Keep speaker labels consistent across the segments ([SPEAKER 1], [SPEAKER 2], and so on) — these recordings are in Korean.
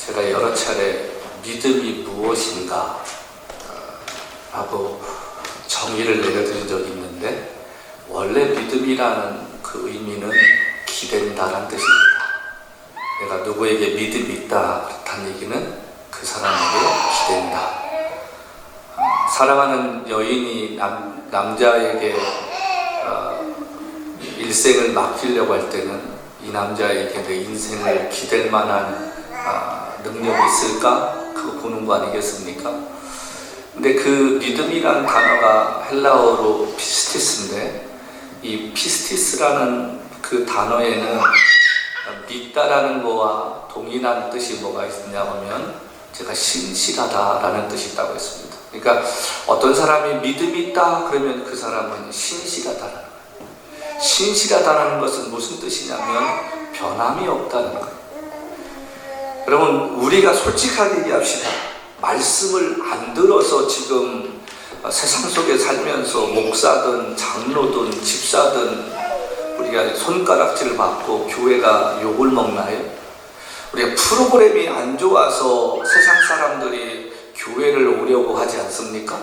[SPEAKER 1] 제가 여러 차례 믿음이 무엇인가 하고 정의를 내려드린 적이 있는데, 원래 믿음이라는 그 의미는 기댄다라는 뜻입니다. 내가 누구에게 믿음이 있다 그렇다는 얘기는 그 사람에게 기댄다. 사랑하는 여인이 남자에게 일생을 맡기려고 할 때는 이 남자에게 내 인생을 기댈 만한 능력이 있을까? 그거 보는 거 아니겠습니까? 근데 그 믿음이라는 단어가 헬라어로 피스티스인데, 이 피스티스라는 그 단어에는 믿다라는 거와 동일한 뜻이 뭐가 있냐면, 제가 신실하다라는 뜻이 있다고 했습니다. 그러니까 어떤 사람이 믿음이 있다 그러면 그 사람은 신실하다라는 거예요. 신실하다는 것은 무슨 뜻이냐면 변함이 없다는 거예요. 여러분, 우리가 솔직하게 얘기합시다. 말씀을 안 들어서 지금 세상 속에 살면서 목사든 장로든 집사든 우리가 손가락질을 받고 교회가 욕을 먹나요? 우리가 프로그램이 안 좋아서 세상 사람들이 교회를 오려고 하지 않습니까?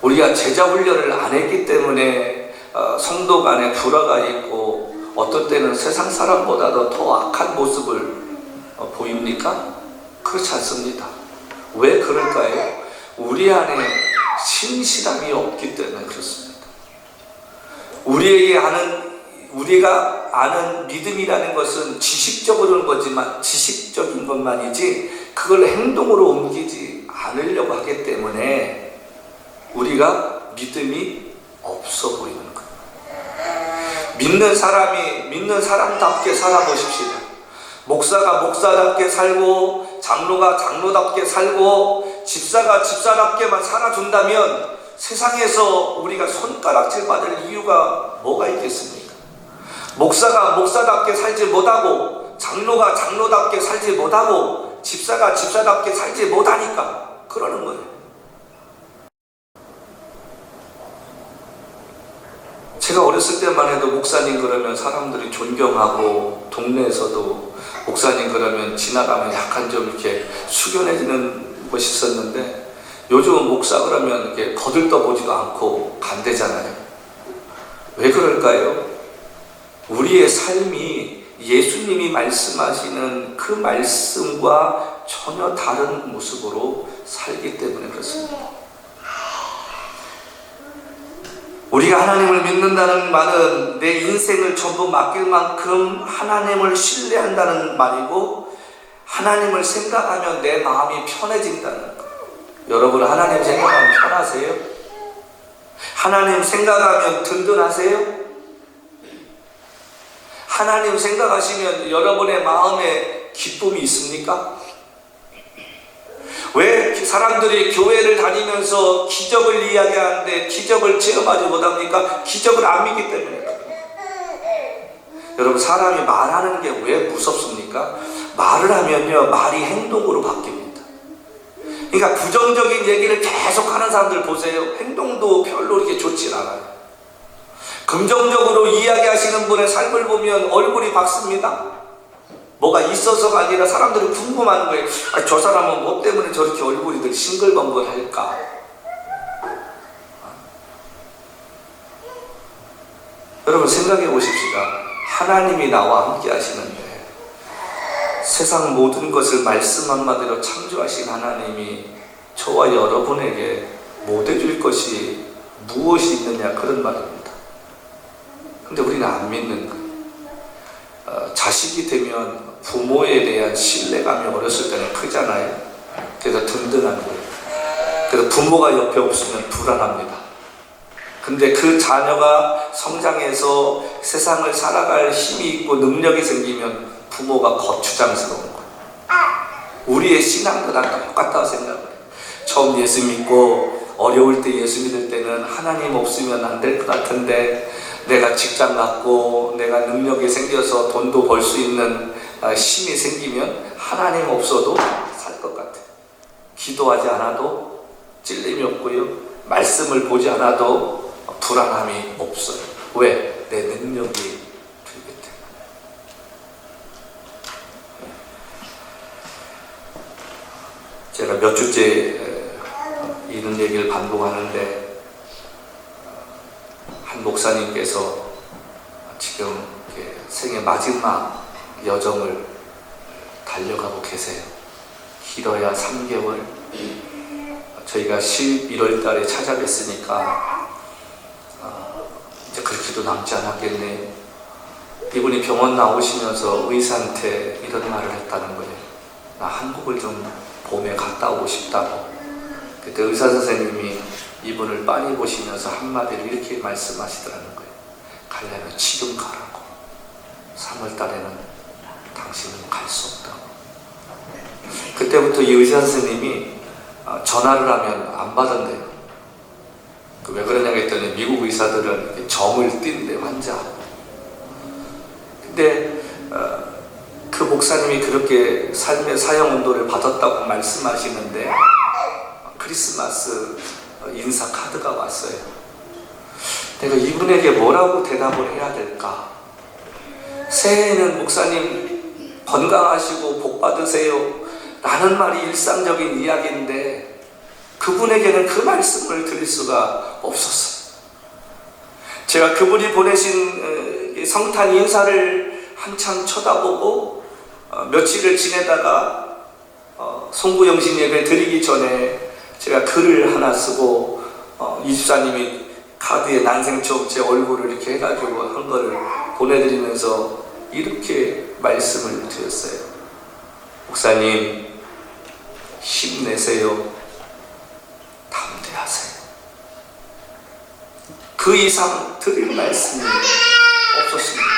[SPEAKER 1] 우리가 제자 훈련을 안 했기 때문에 성도 간에 불화가 있고 어떤 때는 세상 사람보다도 더 악한 모습을 보입니까? 그렇지 않습니다. 왜 그럴까요? 우리 안에 신실함이 없기 때문에 그렇습니다. 우리가 아는 믿음이라는 것은 지식적인 것만이지 그걸 행동으로 옮기지 않으려고 하기 때문에 우리가 믿음이 없어 보이는 거예요. 믿는 사람답게 살아보십시다. 목사가 목사답게 살고 장로가 장로답게 살고 집사가 집사답게만 살아준다면 세상에서 우리가 손가락질 받을 이유가 뭐가 있겠습니까? 목사가 목사답게 살지 못하고 장로가 장로답게 살지 못하고 집사가 집사답게 살지 못하니까 그러는 거예요. 제가 어렸을 때만 해도 목사님 그러면 사람들이 존경하고, 동네에서도 목사님 그러면 지나가면 약간 좀 이렇게 숙연해지는 것이 있었는데, 요즘은 목사 그러면 이렇게 거들떠보지도 않고 간대잖아요. 왜 그럴까요? 우리의 삶이 예수님이 말씀하시는 그 말씀과 전혀 다른 모습으로 살기 때문에 그렇습니다. 우리가 하나님을 믿는다는 말은 내 인생을 전부 맡길 만큼 하나님을 신뢰한다는 말이고, 하나님을 생각하면 내 마음이 편해진다는 것. 여러분, 하나님 생각하면 편하세요? 하나님 생각하면 든든하세요? 하나님 생각하시면 여러분의 마음에 기쁨이 있습니까? 왜 사람들이 교회를 다니면서 기적을 이야기하는데 기적을 체험하지 못합니까? 기적을 안 믿기 때문에. 여러분, 사람이 말하는 게 왜 무섭습니까? 말을 하면요, 말이 행동으로 바뀝니다. 그러니까 부정적인 얘기를 계속 하는 사람들 보세요. 행동도 별로 이렇게 좋지 않아요. 긍정적으로 이야기하시는 분의 삶을 보면 얼굴이 밝습니다. 뭐가 있어서가 아니라 사람들이 궁금한 거예요. 저 사람은 뭐 때문에 저렇게 얼굴이 싱글벙글할까? 여러분, 생각해 보십시다. 하나님이 나와 함께 하시는데, 세상 모든 것을 말씀 한마디로 창조하신 하나님이 저와 여러분에게 못 해줄 것이 무엇이 있느냐, 그런 말입니다. 근데 우리는 안 믿는 거예요. 자식이 되면 부모에 대한 신뢰감이 어렸을 때는 크잖아요. 그래서 든든한 거예요. 그래서 부모가 옆에 없으면 불안합니다. 근데 그 자녀가 성장해서 세상을 살아갈 힘이 있고 능력이 생기면 부모가 거추장스러운 거예요. 우리의 신앙도 다 똑같다고 생각해요. 처음 예수 믿고 어려울 때 예수 믿을 때는 하나님 없으면 안 될 것 같은데, 내가 직장 갖고 내가 능력이 생겨서 돈도 벌 수 있는 힘이 생기면 하나님 없어도 살 것 같아요. 기도하지 않아도 찔림이 없고요, 말씀을 보지 않아도 불안함이 없어요. 왜? 내 능력이 들기 때문에. 제가 몇 주째 이런 얘기를 반복하는데 한 목사님께서 지금 생애 마지막 여정을 달려가고 계세요. 길어야 3개월. 저희가 11월 달에 찾아뵀으니까 이제 그렇게도 남지 않았겠네요. 이분이 병원 나오시면서 의사한테 이런 말을 했다는 거예요. 나 한국을 좀 봄에 갔다 오고 싶다고. 그때 의사 선생님이 이분을 빤히 보시면서 한마디로 이렇게 말씀하시더라는 거예요. 가려면 지금 가라고. 3월 달에는 당신은 갈 수 없다고. 그때부터 이 의사 선생님이 전화를 하면 안 받은대요. 왜 그러냐고 했더니 미국 의사들은 정을 띈대, 환자하고. 근데 그 목사님이 그렇게 삶의 사형운동을 받았다고 말씀하시는데 크리스마스 인사 카드가 왔어요. 내가 이분에게 뭐라고 대답을 해야 될까? 새해에는 목사님 건강하시고 복 받으세요 라는 말이 일상적인 이야기인데 그분에게는 그 말씀을 드릴 수가 없었어요. 제가 그분이 보내신 성탄 인사를 한참 쳐다보고 며칠을 지내다가 송구영신 예배 드리기 전에 제가 글을 하나 쓰고 이 집사님이 카드에 난생처음 제 얼굴을 이렇게 해가지고 한 거를 보내드리면서 이렇게 말씀을 드렸어요. 목사님 힘내세요. 담대하세요. 그 이상 드릴 말씀이 없었습니다.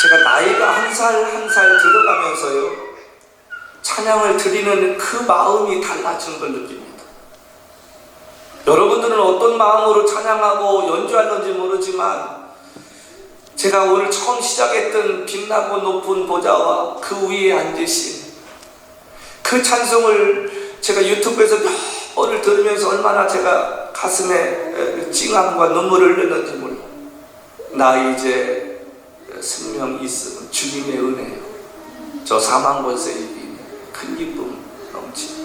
[SPEAKER 1] 제가 나이가 한 살 한 살 들어가면서요 찬양을 드리는 그 마음이 달라진 걸 느낍니다. 여러분들은 어떤 마음으로 찬양하고 연주하는지 모르지만 제가 오늘 처음 시작했던 빛나고 높은 보좌와 그 위에 앉으신 그 찬송을 제가 유튜브에서 몇 번을 들으면서 얼마나 제가 가슴에 찡함과 눈물을 흘렸는지 몰라. 나 이제 생명 있음은 주님의 은혜요. 저 사망 권세 이기니 큰 기쁨 넘치.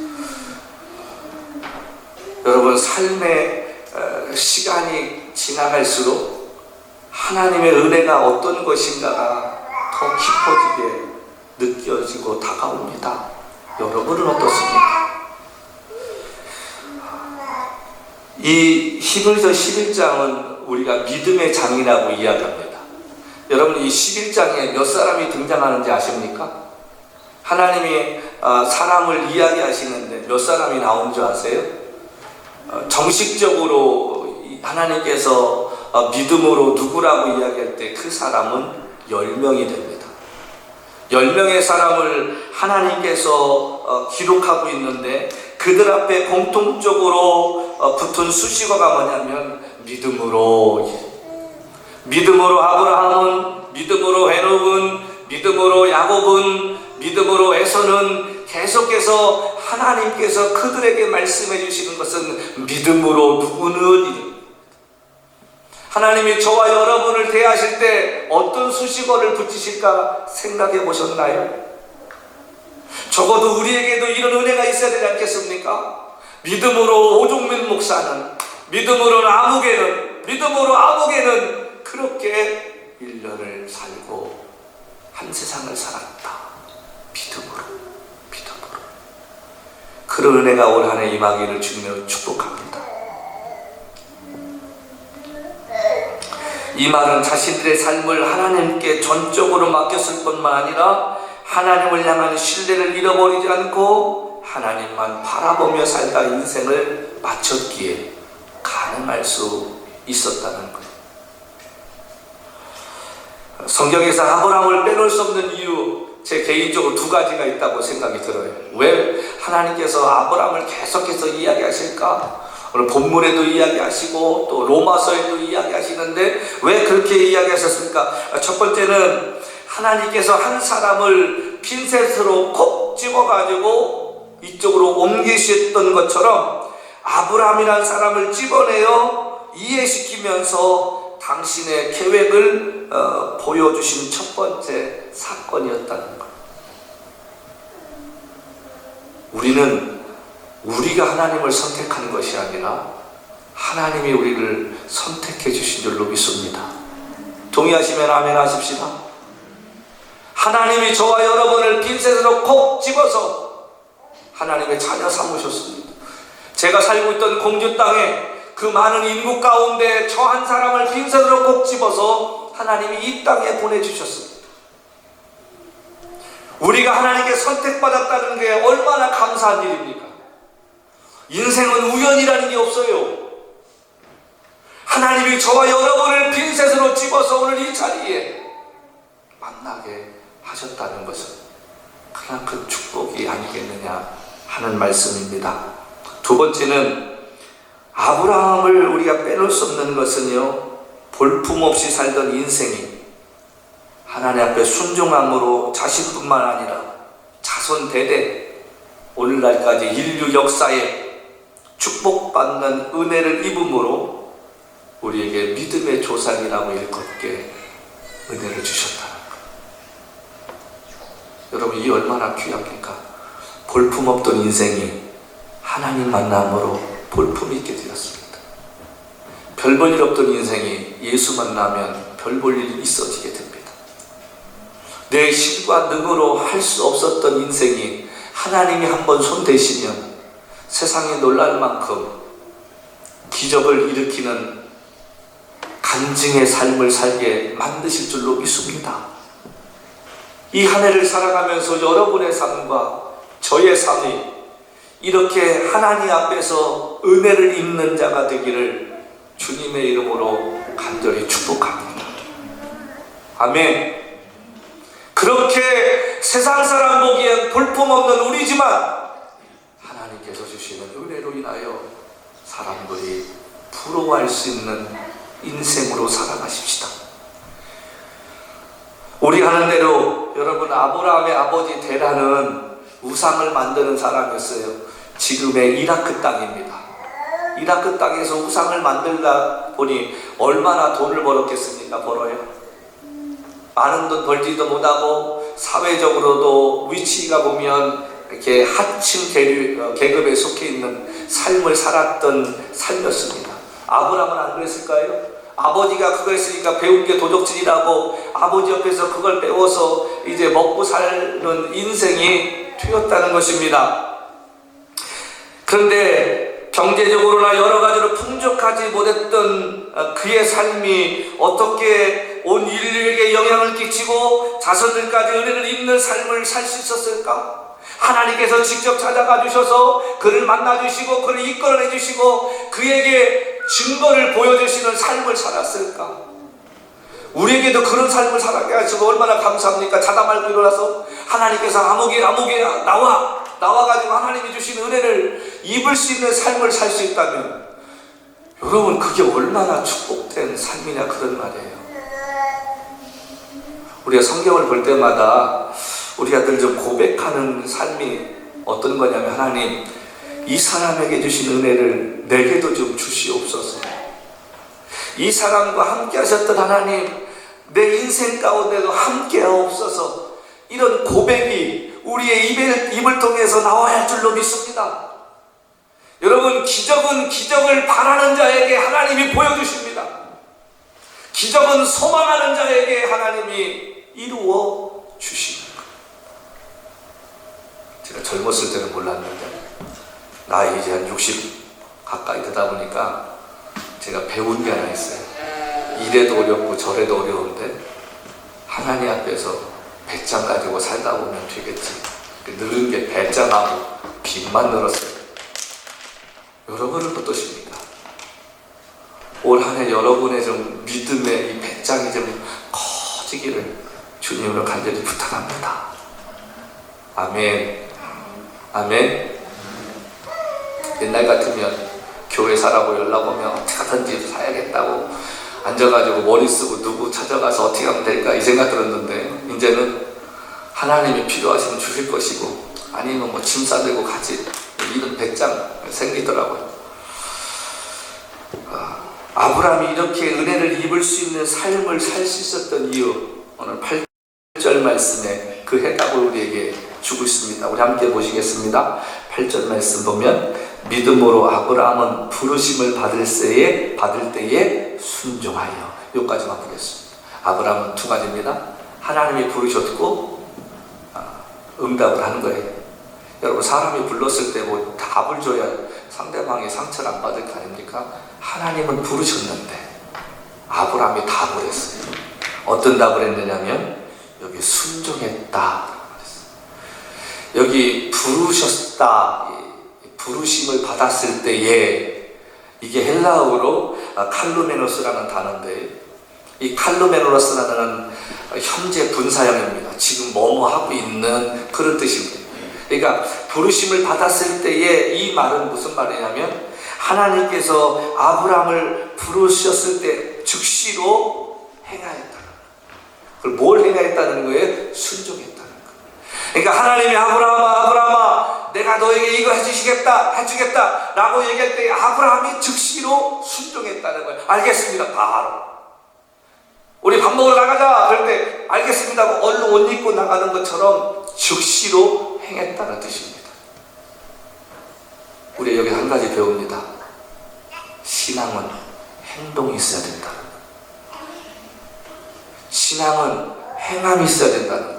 [SPEAKER 1] 여러분 삶의 시간이 지나갈수록 하나님의 은혜가 어떤 것인가가 더 깊어지게 느껴지고 다가옵니다. 여러분은 어떻습니까? 이 히브리서 11장은 우리가 믿음의 장이라고 이야기합니다. 여러분 이 11장에 몇 사람이 등장하는지 아십니까? 하나님이 사람을 이야기하시는데 몇 사람이 나온 줄 아세요? 정식적으로 하나님께서 믿음으로 누구라고 이야기할 때 그 사람은 10명이 됩니다. 10명의 사람을 하나님께서 기록하고 있는데 그들 앞에 공통적으로 붙은 수식어가 뭐냐면 믿음으로. 믿음으로 아브라함은, 믿음으로 헤녹은, 믿음으로 야곱은, 믿음으로 에서는 계속해서 하나님께서 그들에게 말씀해 주시는 것은 믿음으로 누구는. 하나님이 저와 여러분을 대하실 때 어떤 수식어를 붙이실까 생각해 보셨나요? 적어도 우리에게도 이런 은혜가 있어야 되지 않겠습니까? 믿음으로 오종민 목사는, 믿음으로 아무개는 그렇게 1년을 살고 한 세상을 살았다. 믿음으로. 그런 은혜가 올 한 해 임하기를 주님으로 축복합니다. 이 말은 자신들의 삶을 하나님께 전적으로 맡겼을 뿐만 아니라 하나님을 향한 신뢰를 잃어버리지 않고 하나님만 바라보며 살다 인생을 마쳤기에 가능할 수 있었다는 거예요. 성경에서 아브라함을 빼놓을 수 없는 이유, 제 개인적으로 두 가지가 있다고 생각이 들어요. 왜 하나님께서 아브라함을 계속해서 이야기하실까? 오늘 본문에도 이야기하시고 또 로마서에도 이야기하시는데 왜 그렇게 이야기하셨습니까? 첫 번째는 하나님께서 한 사람을 핀셋으로 콕 집어가지고 이쪽으로 옮기셨던 것처럼 아브라함이라는 사람을 집어내어 이해시키면서 당신의 계획을 보여주신 첫 번째 사건이었다는 것. 우리는 우리가 하나님을 선택하는 것이 아니라 하나님이 우리를 선택해 주신 줄로 믿습니다. 동의하시면 아멘 하십시다. 하나님이 저와 여러분을 핀셋으로 콕 집어서 하나님의 자녀 삼으셨습니다. 제가 살고 있던 공주 땅에 그 많은 인구 가운데 저 한 사람을 핀셋으로 콕 집어서 하나님이 이 땅에 보내주셨습니다. 우리가 하나님께 선택받았다는 게 얼마나 감사한 일입니까? 인생은 우연이라는 게 없어요. 하나님이 저와 여러분을 핀셋으로 집어서 오늘 이 자리에 만나게 하셨다는 것은 그만큼 축복이 아니겠느냐 하는 말씀입니다. 두 번째는 아브라함을 우리가 빼놓을 수 없는 것은요, 볼품없이 살던 인생이 하나님 앞에 순종함으로 자신뿐만 아니라 자손 대대 오늘날까지 인류 역사에 축복받는 은혜를 입음으로 우리에게 믿음의 조상이라고 일컫게 은혜를 주셨다는 것. 여러분, 이 얼마나 귀합니까? 볼품없던 인생이 하나님 만남으로 볼품이 있게 되었습니다. 별 볼 일 없던 인생이 예수 만나면 별 볼 일이 있어지게 됩니다. 내 힘과 능으로 할 수 없었던 인생이 하나님이 한번 손대시면 세상에 놀랄 만큼 기적을 일으키는 간증의 삶을 살게 만드실 줄로 믿습니다. 이 한 해를 살아가면서 여러분의 삶과 저의 삶이 이렇게 하나님 앞에서 은혜를 입는 자가 되기를 주님의 이름으로 간절히 축복합니다. 아멘. 그렇게 세상 사람 보기엔 볼품없는 우리지만 하나님께서 주시는 은혜로 인하여 사람들이 부러워할 수 있는 인생으로 살아가십시다. 우리 하는 대로 여러분, 아브라함의 아버지 데라는 우상을 만드는 사람이었어요. 지금의 이라크 땅입니다. 이라크 땅에서 우상을 만들다 보니 얼마나 돈을 벌었겠습니까? 벌어요. 많은 돈 벌지도 못하고 사회적으로도 위치가 보면 이렇게 하층 계급에 속해 있는 삶을 살았던 삶이었습니다. 아브라함은 안 그랬을까요? 아버지가 그거 했으니까 배운 게 도적질이라고 아버지 옆에서 그걸 배워서 이제 먹고 사는 인생이 되었다는 것입니다. 그런데 경제적으로나 여러 가지로 풍족하지 못했던 그의 삶이 어떻게 온 인류에게 영향을 끼치고 자손들까지 은혜를 입는 삶을 살 수 있었을까? 하나님께서 직접 찾아가 주셔서 그를 만나 주시고 그를 이끌어내 주시고 그에게 증거를 보여주시는 삶을 살았을까? 우리에게도 그런 삶을 살게 하시고 얼마나 감사합니까? 자다 말고 일어나서 하나님께서 아무개 나와가지고 하나님이 주신 은혜를 입을 수 있는 삶을 살 수 있다면 여러분, 그게 얼마나 축복된 삶이냐 그런 말이에요. 우리가 성경을 볼 때마다 우리가 늘 좀 고백하는 삶이 어떤 거냐면, 하나님, 이 사람에게 주신 은혜를 내게도 좀 주시옵소서. 이 사람과 함께 하셨던 하나님, 내 인생 가운데도 함께 하옵소서. 이런 고백이 우리의 입을 통해서 나와야 할 줄로 믿습니다. 여러분, 기적은 기적을 바라는 자에게 하나님이 보여주십니다. 기적은 소망하는 자에게 하나님이 이루어 주십니다. 제가 젊었을 때는 몰랐는데 나이 이제 한 60 가까이 되다 보니까 제가 배운 게 하나 있어요. 이래도 어렵고 저래도 어려운데 하나님 앞에서 배짱 가지고 살다 보면 되겠지. 늘은 게 배짱하고 빚만 늘었어요. 여러분은 어떠십니까? 올 한 해 여러분의 좀 믿음의 이 배짱이 좀 커지기를 주님으로 간절히 부탁합니다. 아멘. 아멘. 옛날 같으면 교회 사라고 연락 오면 어떻게 하든지 사야겠다고 앉아가지고 머리 쓰고 누구 찾아가서 어떻게 하면 될까 이 생각 들었는데, 이제는 하나님이 필요하시면 주실 것이고 아니면 뭐 짐 싸들고 가지, 이런 배짱 생기더라고요. 아브라함이 이렇게 은혜를 입을 수 있는 삶을 살 수 있었던 이유, 오늘 8절 말씀에 그 해답을 우리에게 주고 있습니다. 우리 함께 보시겠습니다. 8절 말씀 보면 믿음으로 아브라함은 부르심을 받을 때에 순종하여. 여기까지만 보겠습니다. 아브라함은 두 가지입니다. 하나님이 부르셨고 응답을 하는 거예요. 여러분, 사람이 불렀을 때 뭐 답을 줘야 상대방이 상처를 안 받을 거 아닙니까? 하나님은 부르셨는데 아브라함이 답을 했어요. 어떤 답을 했느냐면 여기 순종했다. 여기 부르셨다, 부르심을 받았을 때에, 이게 헬라어로 칼루메노스라는 단어인데, 이 칼루메노스라는 현재 분사형입니다. 지금 뭐뭐 하고 있는 그런 뜻입니다. 그러니까 부르심을 받았을 때에 이 말은 무슨 말이냐면 하나님께서 아브라함을 부르셨을 때 즉시로 행하였다. 그걸 뭘 행하였다는 거예요? 순종했다는 거예요. 그러니까 하나님이 아브라함아 내가 너에게 이거 해주겠다 라고 얘기할 때 아브라함이 즉시로 순종했다는 거예요. 알겠습니다. 바로 우리 밥 먹으러 나가자 그럴 때 알겠습니다 하고 얼른 옷 입고 나가는 것처럼 즉시로 행했다는 뜻입니다. 우리 여기 한 가지 배웁니다. 신앙은 행동이 있어야 된다. 신앙은 행함이 있어야 된다는 거예요.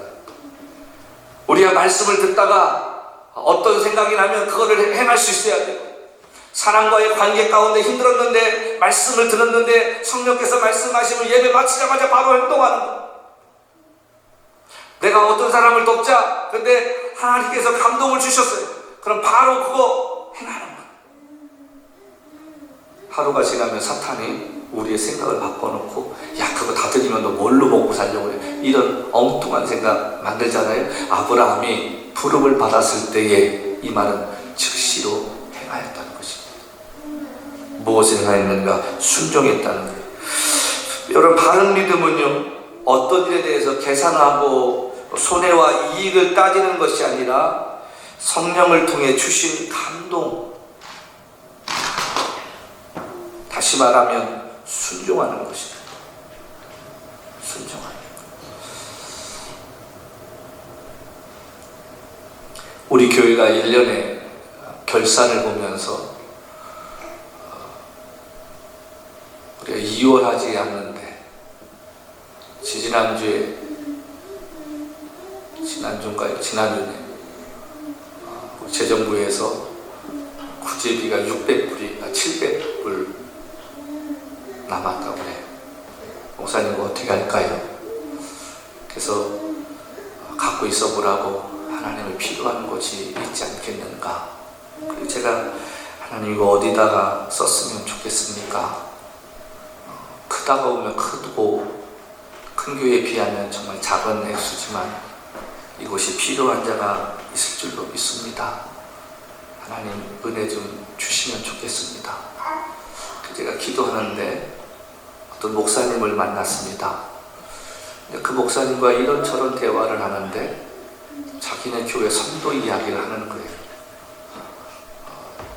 [SPEAKER 1] 우리가 말씀을 듣다가 어떤 생각이 나면 그거를 행할 수 있어야 돼요. 사람과의 관계 가운데 힘들었는데 말씀을 들었는데 성령께서 말씀하시면 예배 마치자마자 바로 행동하는 거예요. 내가 어떤 사람을 돕자, 근데 하나님께서 감동을 주셨어요. 그럼 바로 그거 행하는 거예요. 하루가 지나면 사탄이 우리의 생각을 바꿔놓고 야 그거 다 드리면 너 뭘로 먹고 살려고 해, 이런 엉뚱한 생각 만들잖아요. 아브라함이 부름을 받았을 때에 이 말은 즉시로 행하였다는 것입니다. 무엇을 행하였는가? 순종했다는 거예요. 여러분, 바른 믿음은요 어떤 일에 대해서 계산하고 손해와 이익을 따지는 것이 아니라 성령을 통해 주신 감동, 다시 말하면 순종하는 것입니다. 순종하는 것. 우리 교회가 1년에 결산을 보면서 우리가 2월 하지 않는데 지난주에 재정부에서 구제비가 700불 남았다고 그래요. 목사님 어떻게 할까요? 그래서 갖고 있어 보라고, 하나님의 필요한 곳이 있지 않겠는가. 그리고 제가 하나님 이거 어디다가 썼으면 좋겠습니까? 크다가 오면 크고 큰 교회에 비하면 정말 작은 액수지만 이곳이 필요한 자가 있을 줄로 믿습니다. 하나님 은혜 좀 주시면 좋겠습니다. 제가 기도하는데 어떤 목사님을 만났습니다. 그 목사님과 이런저런 대화를 하는데 자기네 교회 선도 이야기를 하는 거예요.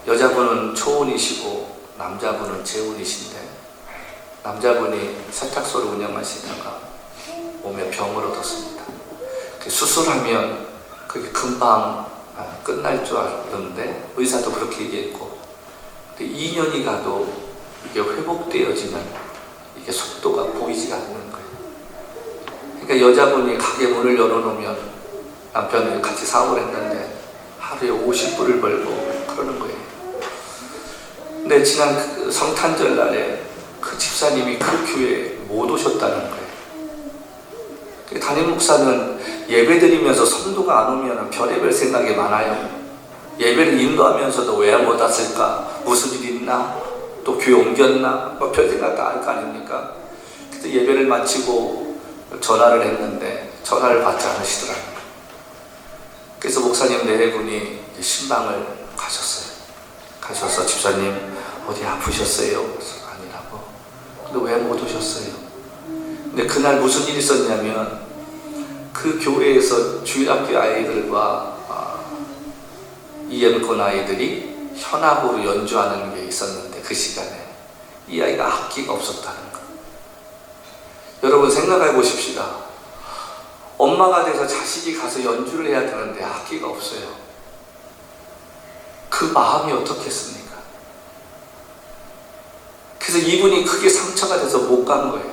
[SPEAKER 1] 여자분은 초혼이시고 남자분은 재혼이신데 남자분이 세탁소를 운영하시다가 몸에 병을 얻었습니다. 수술하면 그게 금방 끝날 줄 알았는데 의사도 그렇게 얘기했고 2년이 가도 이게 회복되어지는 이게 속도가 보이지가 않는 거예요. 그러니까 여자분이 가게 문을 열어놓으면 남편이 같이 사업을 했는데 하루에 50불을 벌고 그러는 거예요. 근데 지난 그 성탄절 날에 그 집사님이 그 교회에 못 오셨다는 거예요. 담임 목사는 예배드리면서 성도가 안 오면 별의별 생각이 많아요. 예배를 인도하면서도 왜 못 왔을까? 무슨 일 있나? 또 교회 옮겼나? 뭐 별 생각 다 할 거 아닙니까? 그래서 예배를 마치고 전화를 했는데 전화를 받지 않으시더라고요. 그래서 목사님 네 분이 신방을 가셨어요. 가셔서 집사님 어디 아프셨어요? 그래서 아니라고. 근데 왜 못 오셨어요? 근데 그날 무슨 일이 있었냐면 그 교회에서 주일학교 아이들과 이엠콘 아이들이 현악으로 연주하는 게 있었는데 그 시간에 이 아이가 악기가 없었다는 거. 여러분 생각해 보십시다. 엄마가 돼서 자식이 가서 연주를 해야 되는데 악기가 없어요. 그 마음이 어떻겠습니까? 그래서 이분이 크게 상처가 돼서 못 간 거예요.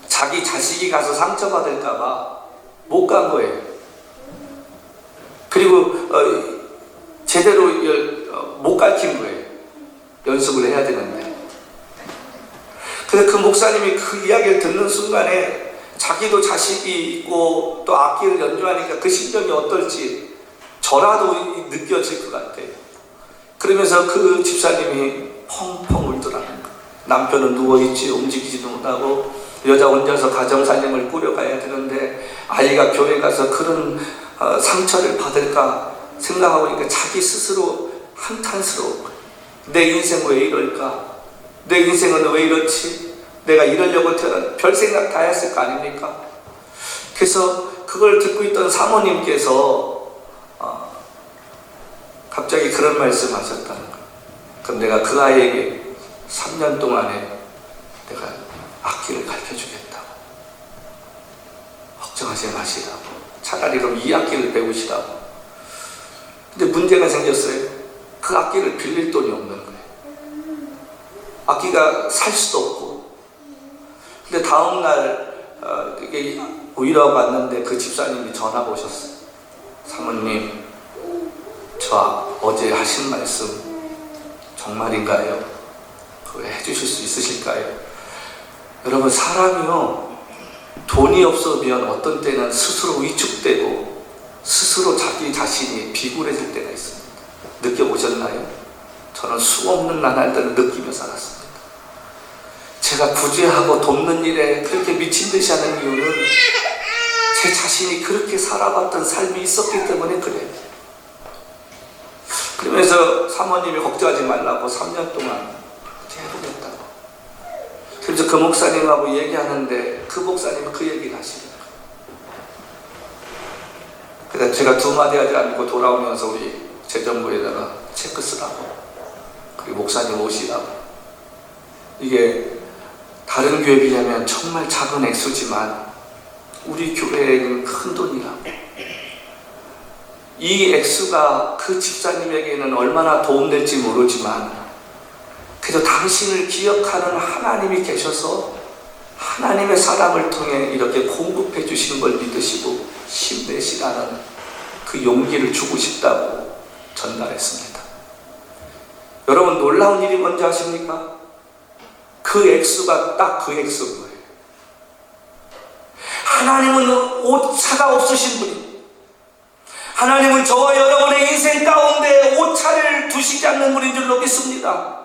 [SPEAKER 1] 자기 자식이 가서 상처받을까봐 못 간 거예요. 그리고 제대로 못 가르친 거예요. 연습을 해야 되는데. 그래서 그 목사님이 그 이야기를 듣는 순간에 자기도 자식이 있고 또 악기를 연주하니까 그 심정이 어떨지 저라도 느껴질 것 같아요. 그러면서 그 집사님이 펑펑 울더라고요. 남편은 누워있지 움직이지도 못하고 여자 혼자서 가정살림을 꾸려가야 되는데 아이가 교회 가서 그런 상처를 받을까 생각하고 있으니까 자기 스스로 한탄스러워. 내 인생 왜 이럴까? 내 인생은 왜 이렇지? 내가 이러려고 태어난 별 생각 다 했을 거 아닙니까? 그래서 그걸 듣고 있던 사모님께서 갑자기 그런 말씀 하셨다는 거예요. 그럼 내가 그 아이에게 3년 동안에 내가 악기를 가르쳐주겠다고. 걱정하지 마시라고. 차라리 그럼 이 악기를 배우시라고. 근데 문제가 생겼어요. 그 악기를 빌릴 돈이 없는 거예요. 악기가 살 수도 없고. 근데 다음날 이게 우이라고 왔는데 그 집사님이 전화가 오셨어요. 사모님, 저 어제 하신 말씀 정말인가요? 그거 해주실 수 있으실까요? 여러분, 사람이요, 돈이 없으면 어떤 때는 스스로 위축되고 스스로 자기 자신이 비굴해질 때가 있습니다. 느껴보셨나요? 저는 수없는 나날들을 느끼며 살았습니다. 제가 구제하고 돕는 일에 그렇게 미친 듯이 하는 이유는 제 자신이 그렇게 살아봤던 삶이 있었기 때문에 그래요. 그러면서 사모님이 걱정하지 말라고 3년 동안 해보겠다고. 그래서 그 목사님하고 얘기하는데 그 목사님은 그 얘기를 하시더라고요. 그래서 제가 두 마디 하지 않고 돌아오면서 우리 재정부에다가 체크 쓰라고, 그리고 목사님 오시라고. 이게 다른 교회에 비하면 정말 작은 액수지만 우리 교회에는 큰 돈이라고. 이 액수가 그 집사님에게는 얼마나 도움될지 모르지만 그래도 당신을 기억하는 하나님이 계셔서 하나님의 사람을 통해 이렇게 공급해 주시는 걸 믿으시고 힘내시라는 그 용기를 주고 싶다고 전달했습니다. 여러분, 놀라운 일이 뭔지 아십니까? 그 액수가 딱 그 액수인 거예요. 하나님은 오차가 없으신 분입니다. 하나님은 저와 여러분의 인생 가운데 오차를 두시지 않는 분인 줄로 믿습니다.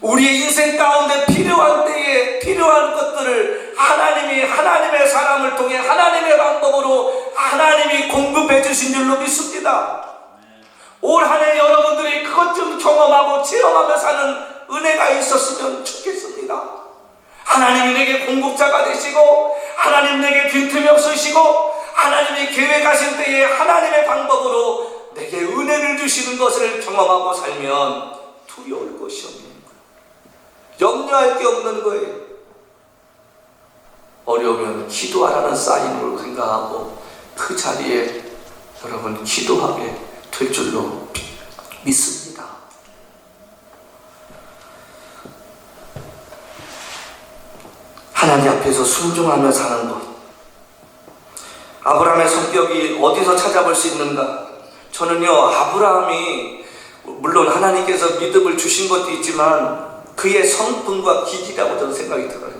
[SPEAKER 1] 우리의 인생 가운데 필요한 때에 필요한 것들을 하나님이 하나님의 사람을 통해 하나님의 방법으로 하나님이 공급해 주신 줄로 믿습니다. 올 한 해 여러분들이 그것 좀 경험하고 체험하며 사는 은혜가 있었으면 좋겠습니다. 하나님이 내게 공급자가 되시고 하나님 내게 빈틈이 없으시고 하나님이 계획하신 때에 하나님의 방법으로 내게 은혜를 주시는 것을 경험하고 살면 두려울 것이 없는 거예요. 염려할 게 없는 거예요. 어려우면 기도하라는 사인으로 생각하고 그 자리에 여러분 기도하게 될 줄로 믿습니다. 하나님 앞에서 순종하며 사는 것. 아브라함의 성격이 어디서 찾아볼 수 있는가? 저는요, 아브라함이 물론 하나님께서 믿음을 주신 것도 있지만 그의 성품과 기기라고 저는 생각이 들어요.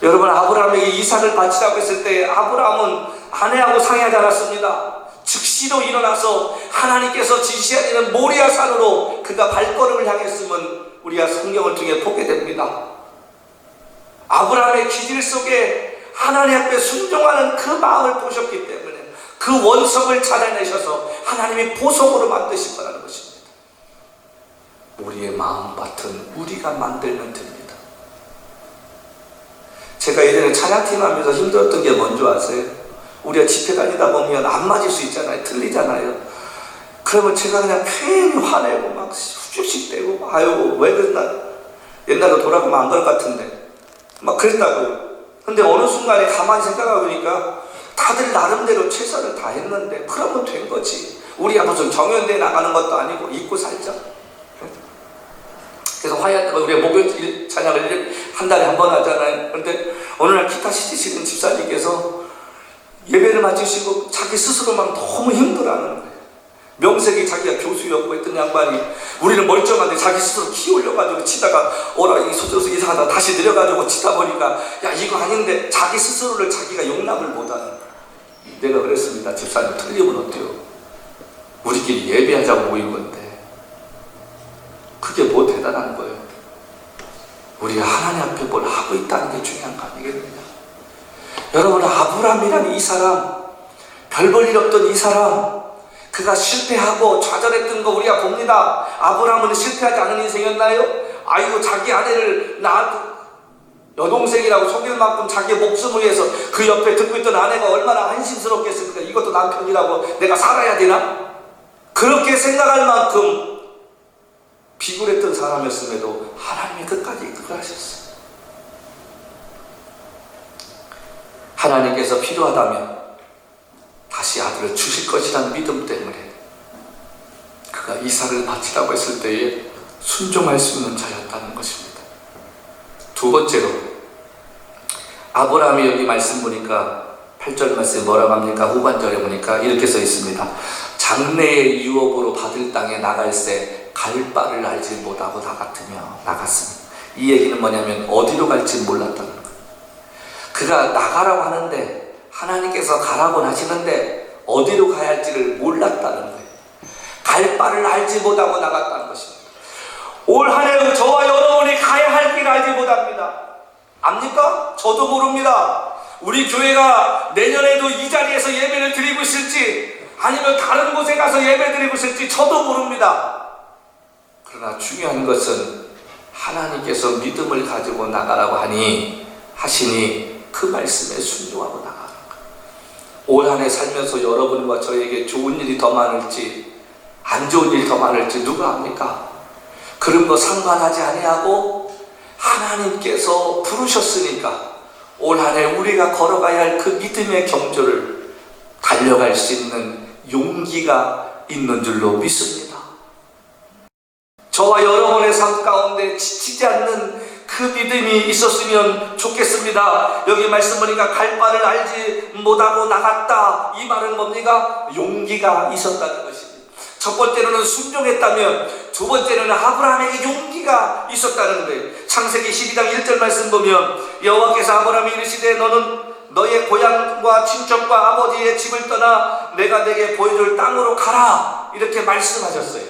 [SPEAKER 1] 여러분, 아브라함에게 이삭을 바치라고 했을 때 아브라함은 아내하고 상의하지 않았습니다. 즉시로 일어나서 하나님께서 지시하시는 모리아 산으로 그가 발걸음을 향했음은 우리가 성경을 통해 보게 됩니다. 아브라함의 기질 속에 하나님 앞에 순종하는 그 마음을 보셨기 때문에 그 원석을 찾아내셔서 하나님이 보석으로 만드실 거라는 것입니다. 우리의 마음밭은 우리가 만들면 됩니다. 제가 예전에 찬양팀 하면서 힘들었던 게 뭔지 아세요? 우리가 집회 다니다 보면 안 맞을 수 있잖아요. 틀리잖아요. 그러면 제가 그냥 괜히 화내고 막 후죽식대고 아유 왜 그랬나, 옛날로 돌아가면 안 그럴 것 같은데 막 그랬다고요. 근데 어느 순간에 가만히 생각해 보니까 다들 나름대로 최선을 다했는데 그러면 된 거지. 우리가 무슨 경연대회 나가는 것도 아니고 잊고 살자. 그래서 우리가 목요일 찬양을 한 달에 한 번 하잖아요. 그런데 어느 날 기타 치시는 집사님께서 예배를 마치시고 자기 스스로만 너무 힘들어하는 거예요. 명색이 자기가 교수였고 했던 양반이 우리는 멀쩡한데 자기 스스로 키 올려가지고 치다가 이 소절에서 이상하다 다시 내려가지고 치다 보니까 야 이거 아닌데 자기 스스로를 자기가 용납을 못하는 거예요. 내가 그랬습니다. 집사님 틀리면 어때요? 우리끼리 예배하자고 모인 건데 그게 뭐 대단한 거예요? 우리가 하나님 앞에 뭘 하고 있다는 게 중요한 거 아니겠느냐? 여러분, 아브라함이라는 이 사람, 별 볼 일 없던 이 사람, 그가 실패하고 좌절했던 거 우리가 봅니다. 아브라함은 실패하지 않은 인생이었나요? 아이고 자기 아내를 여동생이라고 속일 만큼 자기의 목숨을 위해서 그 옆에 듣고 있던 아내가 얼마나 한심스럽겠습니까? 이것도 남편이라고 내가 살아야 되나? 그렇게 생각할 만큼 비굴했던 사람이었음에도 하나님이 끝까지 이끌어가셨어요. 하나님께서 필요하다면 다시 아들을 주실 것이라는 믿음 때문에 그가 이삭을 바치라고 했을 때에 순종할 수 있는 자였다는 것입니다. 두 번째로 아브라함이 여기 말씀 보니까 8절 말씀에 뭐라고 합니까? 후반절에 보니까 이렇게 써 있습니다. 장래의 유업으로 받을 땅에 나갈새 갈 바를 알지 못하고 나갔습니다. 이 얘기는 뭐냐면 어디로 갈지 몰랐다는 거예요. 그가 나가라고 하는데 하나님께서 가라고 하시는데 어디로 가야 할지를 몰랐다는 거예요. 갈 바를 알지 못하고 나갔다는 것입니다. 올 한 해 저와 여러분이 가야 할 길 알지 못합니다. 압니까? 저도 모릅니다. 우리 교회가 내년에도 이 자리에서 예배를 드리고 있을지 아니면 다른 곳에 가서 예배 드리고 있을지 저도 모릅니다. 그러나 중요한 것은 하나님께서 믿음을 가지고 나가라고 하시니 그 말씀에 순종하고 나가는 거예요. 올 한 해 살면서 여러분과 저에게 좋은 일이 더 많을지 안 좋은 일이 더 많을지 누가 압니까? 그런 거 상관하지 아니하고 하나님께서 부르셨으니까 올 한 해 우리가 걸어가야 할 그 믿음의 경주를 달려갈 수 있는 용기가 있는 줄로 믿습니다. 저와 여러분의 삶 가운데 지치지 않는 그 믿음이 있었으면 좋겠습니다. 여기 말씀 보니까 갈 바를 알지 못하고 나갔다. 이 말은 뭡니까? 용기가 있었다는 것입니다. 첫 번째로는 순종했다면 두 번째는 아브라함에게 용기가 있었다는 거예요. 창세기 12장 1절 말씀 보면 여호와께서 아브라함이 이르시되 너는 너의 고향과 친척과 아버지의 집을 떠나 내가 내게 보여줄 땅으로 가라 이렇게 말씀하셨어요.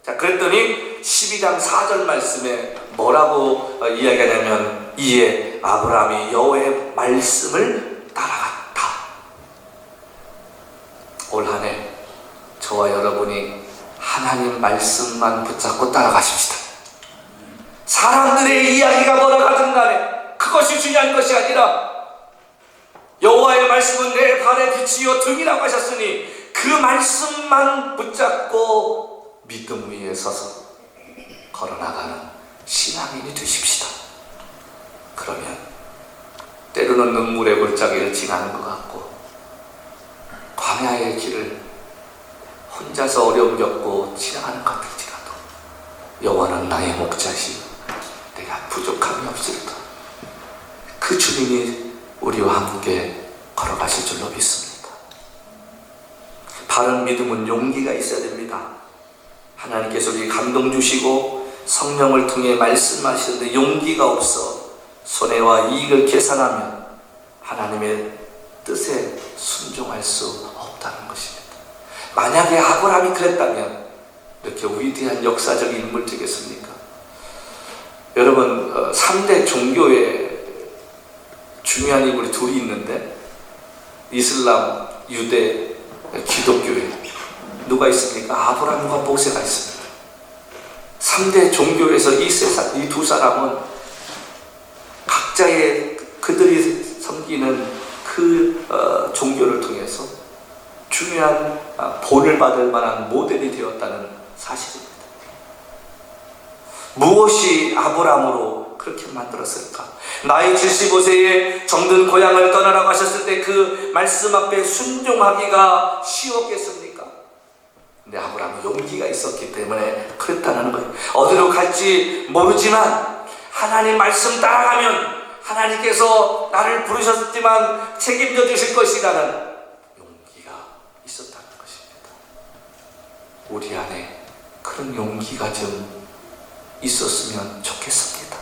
[SPEAKER 1] 자, 그랬더니 12장 4절 말씀에 뭐라고 이야기하냐면 이에 아브라함이 여호와의 말씀을 따라갔다. 올 한 해 저와 여러분이 하나님 말씀만 붙잡고 따라가십시다. 사람들의 이야기가 뭐라 가든 간에 그것이 중요한 것이 아니라 여호와의 말씀은 내 발의 빛이요 등이라고 하셨으니 그 말씀만 붙잡고 믿음 위에 서서 걸어나가는 신앙인이 되십시다. 그러면 때로는 눈물의 골짜기를 지나는 것 같고 광야의 길을 혼자서 어려움 겪고 지나가는 것 같을지라도 여호와는 나의 목자시 내가 부족함이 없으리다. 그 주님이 우리와 함께 걸어가실 줄로 믿습니다. 바른 믿음은 용기가 있어야 됩니다. 하나님께서 우리 감동 주시고 성령을 통해 말씀하시는데 용기가 없어 손해와 이익을 계산하면 하나님의 뜻에 순종할 수 없다는 것입니다. 만약에 아브라함이 그랬다면 이렇게 위대한 역사적 인물 되겠습니까? 여러분 3대 종교에 중요한 인물이 둘이 있는데 이슬람, 유대, 기독교에 누가 있습니까? 아브라함과 모세가 있습니다. 3대 종교에서 이 두 사람은 각자의 그들이 섬기는 그 종교를 통해서 중요한 본을 받을 만한 모델이 되었다는 사실입니다. 무엇이 아브라함으로 그렇게 만들었을까? 나이 75세에 정든 고향을 떠나라고 하셨을 때 그 말씀 앞에 순종하기가 쉬웠겠습니까? 근데 아브라함은 용기가 있었기 때문에 그랬다는 거예요. 어디로 갈지 모르지만 하나님 말씀 따라가면 하나님께서 나를 부르셨지만 책임져 주실 것이라는 용기가 있었다는 것입니다. 우리 안에 그런 용기가 좀 있었으면 좋겠습니다.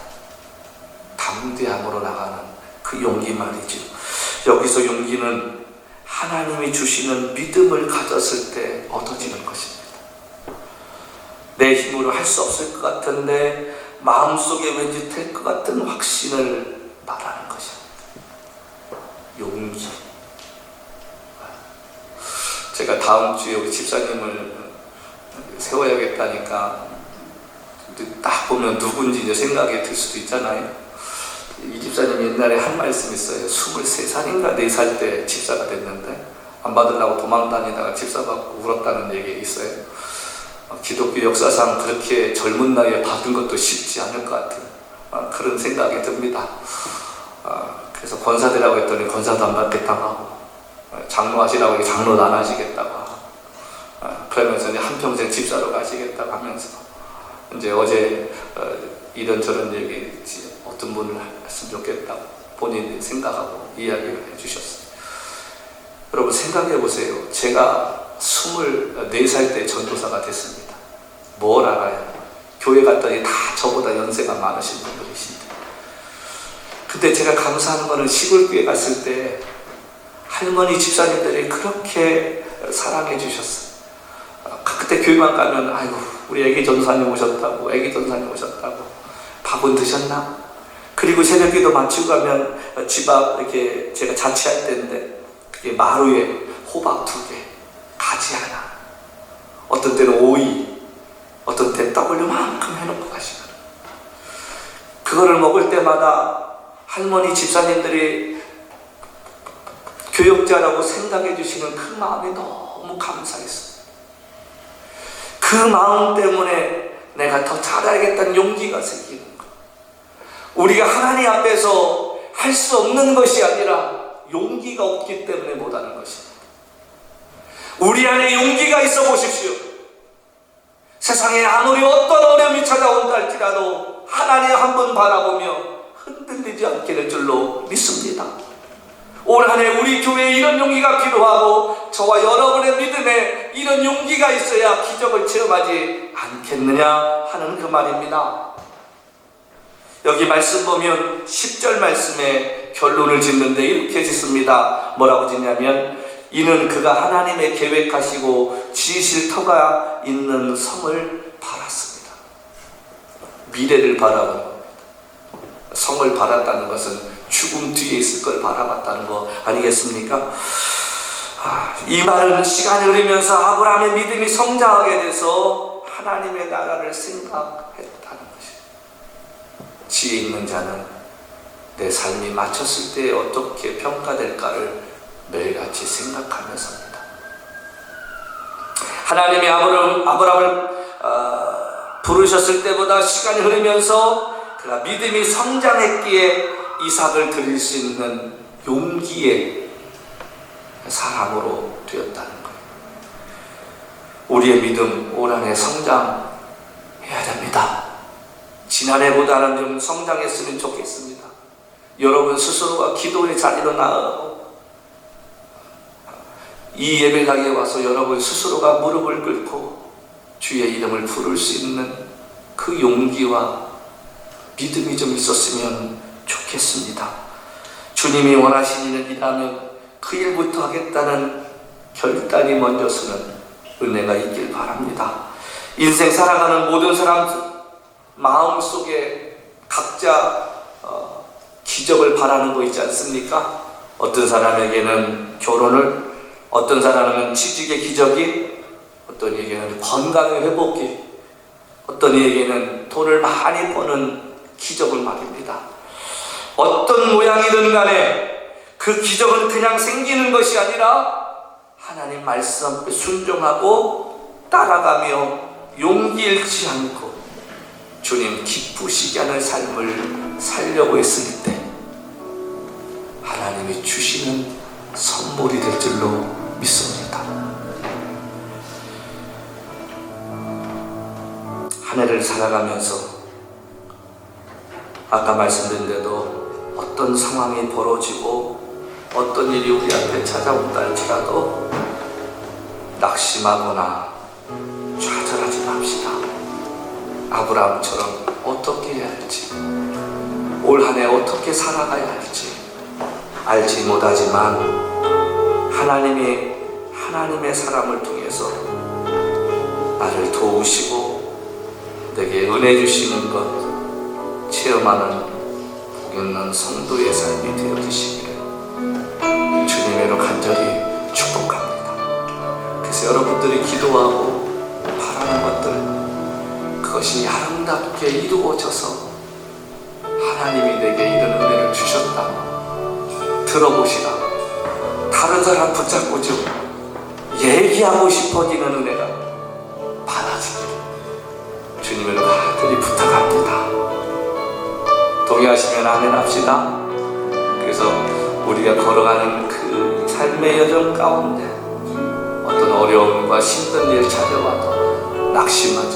[SPEAKER 1] 담대함으로 나가는 그 용기 말이죠. 여기서 용기는 하나님이 주시는 믿음을 가졌을 때 얻어지는 것입니다. 내 힘으로 할 수 없을 것 같은데 마음속에 왠지 될 것 같은 확신을 말하는 것입니다. 용기. 제가 다음 주에 우리 집사님을 세워야겠다니까 딱 보면 누군지 이제 생각이 들 수도 있잖아요. 이 집사님이 옛날에 한 말씀이 있어요. 23살인가 4살 때 집사가 됐는데 안 받으려고 도망 다니다가 집사 받고 울었다는 얘기 있어요. 기독교 역사상 그렇게 젊은 나이에 받은 것도 쉽지 않을 것 같은 그런 생각이 듭니다. 그래서 권사되라고 했더니 권사도 안 받겠다고 하고, 장로 하시라고 했더니 장로도 안 하시겠다고 하고, 그러면서 이제 한평생 집사로 가시겠다고 하면서 이제 어제 이런저런 얘기 어떤 분을 했으면 좋겠다고 본인이 생각하고 이야기를 해주셨어요. 여러분 생각해 보세요. 제가 24살 때 전도사가 됐습니다. 뭘 알아요? 교회 갔더니 다 저보다 연세가 많으신 분들이십니다. 근데 제가 감사한 거는 시골교회 갔을 때 할머니 집사님들이 그렇게 사랑해 주셨어요. 그때 교회만 가면 아이고 우리 애기 전도사님 오셨다고, 애기 전도사님 오셨다고, 밥은 드셨나? 그리고 새벽기도 마치고 가면 집 앞 이렇게 제가 자취할 때인데 그게 마루에 호박 2개, 가지 하나, 어떤 때는 오이, 어떤 때는 떡을 요만큼 해놓고 가시거든요. 그거를 먹을 때마다 할머니 집사님들이 교역자라고 생각해 주시는 그 마음이 너무 감사했어요. 그 마음 때문에 내가 더 잘해야겠다는 용기가 생기는 거예요. 우리가 하나님 앞에서 할 수 없는 것이 아니라 용기가 없기 때문에 못하는 것입니다. 우리 안에 용기가 있어 보십시오. 세상에 아무리 어떤 어려움이 찾아온다 할지라도 하나님 한 번 바라보며 흔들리지 않게 될 줄로 믿습니다. 올 한 해 우리 교회에 이런 용기가 필요하고 저와 여러분의 믿음에 이런 용기가 있어야 기적을 체험하지 않겠느냐 하는 그 말입니다. 여기 말씀 보면 10절 말씀에 결론을 짓는데 이렇게 짓습니다. 뭐라고 짓냐면 이는 그가 하나님의 계획하시고 지으실 터가 있는 성을 바랐습니다. 미래를 바라보는 겁니다. 성을 바랐다는 것은 죽음 뒤에 있을 걸 바라봤다는 거 아니겠습니까? 이 말은 시간이 흐르면서 아브라함의 믿음이 성장하게 돼서 하나님의 나라를 생각했다는 것입니다. 지혜 있는 자는 내 삶이 마쳤을 때 어떻게 평가될까를 매일같이 생각하면서입니다. 하나님이 아브라함을 부르셨을 때보다 시간이 흐르면서 그가 믿음이 성장했기에 이삭을 드릴 수 있는 용기의 사람으로 되었다는 거예요. 우리의 믿음 올 한 해 성장해야 됩니다. 지난해보다는 좀 성장했으면 좋겠습니다. 여러분 스스로가 기도의 자리로 나가고 이 예배당에 와서 여러분 스스로가 무릎을 꿇고 주의 이름을 부를 수 있는 그 용기와 믿음이 좀 있었으면 좋겠습니다. 주님이 원하시는 일이라면 그 일부터 하겠다는 결단이 먼저 서는 은혜가 있길 바랍니다. 인생 살아가는 모든 사람 마음속에 각자 기적을 바라는 거 있지 않습니까? 어떤 사람에게는 결혼을, 어떤 사람은 취직의 기적이, 어떤 이에게는 건강의 회복이, 어떤 이에게는 돈을 많이 버는 기적을 말입니다. 어떤 모양이든 간에 그 기적은 그냥 생기는 것이 아니라 하나님 말씀 앞에 순종하고 따라가며 용기 잃지 않고 주님 기쁘시게 하는 삶을 살려고 했을 때 하나님이 주시는 선물이 될 줄로 믿습니다. 한 해를 살아가면서 아까 말씀드린 대로 어떤 상황이 벌어지고 어떤 일이 우리 앞에 찾아온다 할지라도 낙심하거나 좌절하지 맙시다. 아브라함처럼 어떻게 해야 할지, 올 한 해 어떻게 살아가야 할지 알지 못하지만 하나님이 하나님의 사람을 통해서 나를 도우시고 내게 은혜 주시는 것 체험하는 복 있는 성도의 삶이 되어지시기를 주님으로 간절히 축복합니다. 그래서 여러분들이 기도하고 바라는 것들, 그것이 아름답게 이루어져서 하나님이 내게 이런 은혜를 주셨다 들어보시라. 다른 사람 붙잡고 좀 얘기하고 싶어지는 은혜가 많아지기를 주님을 간절히 부탁합니다. 동의하시면 아멘 합시다. 그래서 우리가 걸어가는 그 삶의 여정 가운데 어떤 어려움과 힘든 일 찾아와도 낙심하지